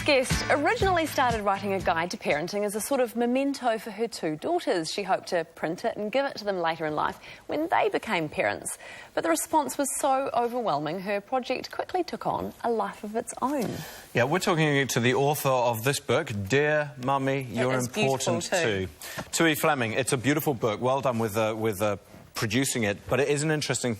next guest originally started writing a guide to parenting as a sort of memento for her two daughters. She hoped to print it and give it to them later in life when they became parents. But the response was so overwhelming, her project quickly took on a life of its own. Yeah, we're talking to the author of this book, Dear Mummy, You're Important Too. Tui Fleming. It's a beautiful book. Well done with producing it, but it is an interesting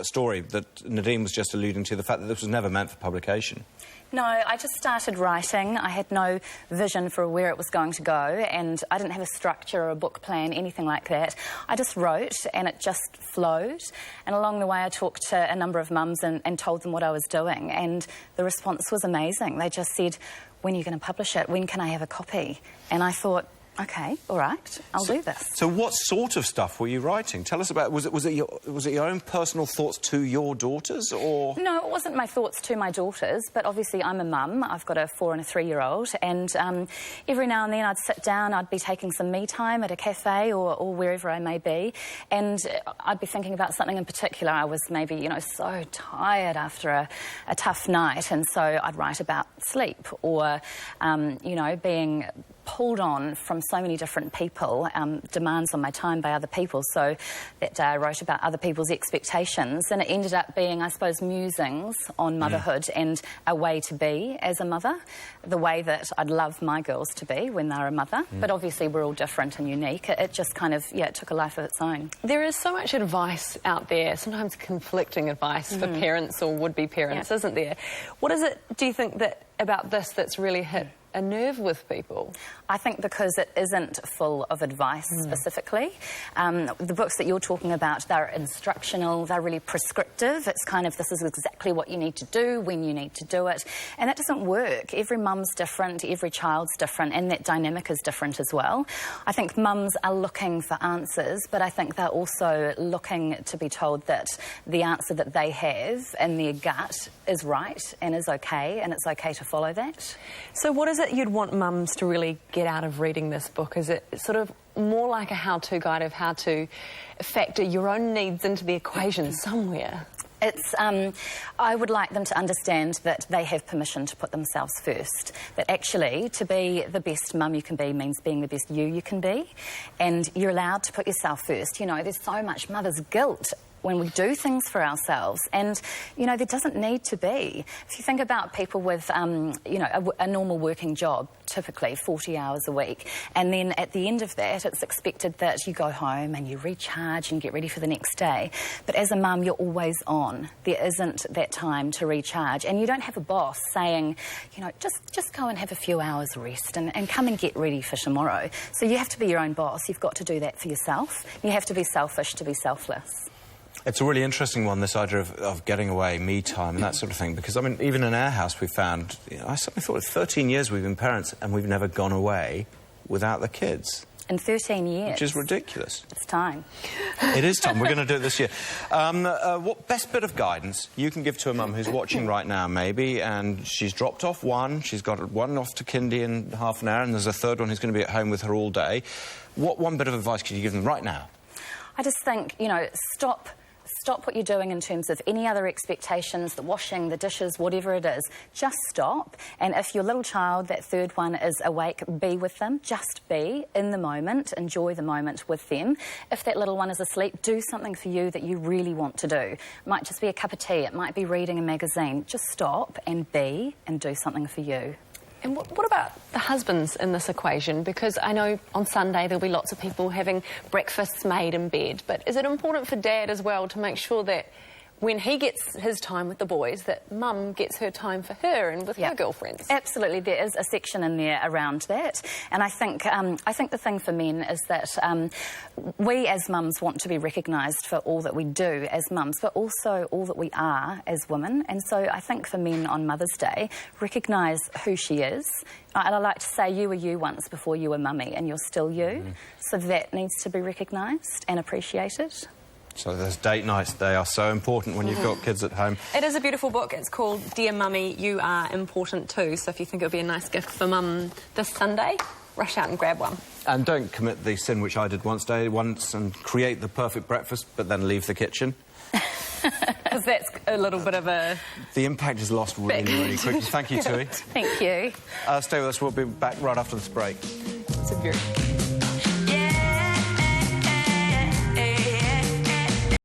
story that Nadine was just alluding to, the fact that this was never meant for publication. No, I just started writing. I had no vision for where it was going to go, and I didn't have a structure or a book plan, anything like that. I just wrote, and it just flowed. And along the way, I talked to a number of mums and told them what I was doing, and the response was amazing. They just said, "When are you going to publish it? When can I have a copy?" And I thought, OK, all right, I'll do this. So what sort of stuff were you writing? Tell us about... Was it your own personal thoughts to your daughters, or...? No, it wasn't my thoughts to my daughters, but obviously I'm a mum. I've got a 4- and a 3-year-old, and every now and then I'd sit down, I'd be taking some me time at a cafe or wherever I may be, and I'd be thinking about something in particular. I was maybe, you know, so tired after a tough night, and so I'd write about sleep or, you know, being pulled on from so many different people, demands on my time by other people. So that day I wrote about other people's expectations, and it ended up being, I suppose, musings on motherhood and a way to be as a mother, the way that I'd love my girls to be when they're a mother. But obviously we're all different and unique. It just kind of, yeah, it took a life of its own. There is so much advice out there, sometimes conflicting advice for parents or would-be parents, isn't there? What is it, do you think, that about this that's really hit a nerve with people? I think because it isn't full of advice specifically. The books that you're talking about, they're instructional, they're really prescriptive. It's kind of, this is exactly what you need to do, when you need to do it. And that doesn't work. Every mum's different, every child's different, and that dynamic is different as well. I think mums are looking for answers, but I think they're also looking to be told that the answer that they have in their gut is right and is okay, and it's okay to follow that. So what is it you'd want mums to really get out of reading this book? Is it sort of more like a how-to guide of how to factor your own needs into the equation somewhere? It's, I would like them to understand that they have permission to put themselves first. That actually, to be the best mum you can be means being the best you can be. And you're allowed to put yourself first. You know, there's so much mother's guilt when we do things for ourselves, and, you know, there doesn't need to be. If you think about people with, you know, a normal working job, typically 40 hours a week, and then at the end of that, it's expected that you go home and you recharge and get ready for the next day. But as a mum, you're always on. There isn't that time to recharge, and you don't have a boss saying, you know, just go and have a few hours rest and come and get ready for tomorrow. So you have to be your own boss. You've got to do that for yourself. You have to be selfish to be selfless. It's a really interesting one, this idea of getting away, me time, and that sort of thing, because, I mean, even in our house we found, you know, I suddenly thought, 13 years we've been parents and we've never gone away without the kids. In 13 years. Which is ridiculous. It's time. It is time. We're going to do it this year. What best bit of guidance you can give to a mum who's watching right now, maybe, and she's dropped off one, she's got one off to kindy in half an hour, and there's a third one who's going to be at home with her all day. What one bit of advice could you give them right now? I just think, you know, stop what you're doing in terms of any other expectations, the washing, the dishes, whatever it is. Just stop. And if your little child, that third one, is awake, be with them. Just be in the moment. Enjoy the moment with them. If that little one is asleep, do something for you that you really want to do. It might just be a cup of tea. It might be reading a magazine. Just stop and be and do something for you. And what about the husbands in this equation? Because I know on Sunday there'll be lots of people having breakfasts made in bed, but is it important for Dad as well to make sure that when he gets his time with the boys, that Mum gets her time for her and with her girlfriends? Absolutely, there is a section in there around that, and I think the thing for men is that we as mums want to be recognised for all that we do as mums, but also all that we are as women. And so I think for men on Mother's Day, recognise who she is. And I like to say, you were you once before you were mummy, and you're still you. So that needs to be recognised and appreciated. So those date nights, they are so important when you've got kids at home. It is a beautiful book. It's called Dear Mummy, You Are Important Too. So if you think it would be a nice gift for Mum this Sunday, rush out and grab one. And don't commit the sin which I did once and create the perfect breakfast, but then leave the kitchen. Because that's a little bit of a... The impact is lost really quickly. Thank you, Tui. Thank you. Stay with us. We'll be back right after this break. It's a very...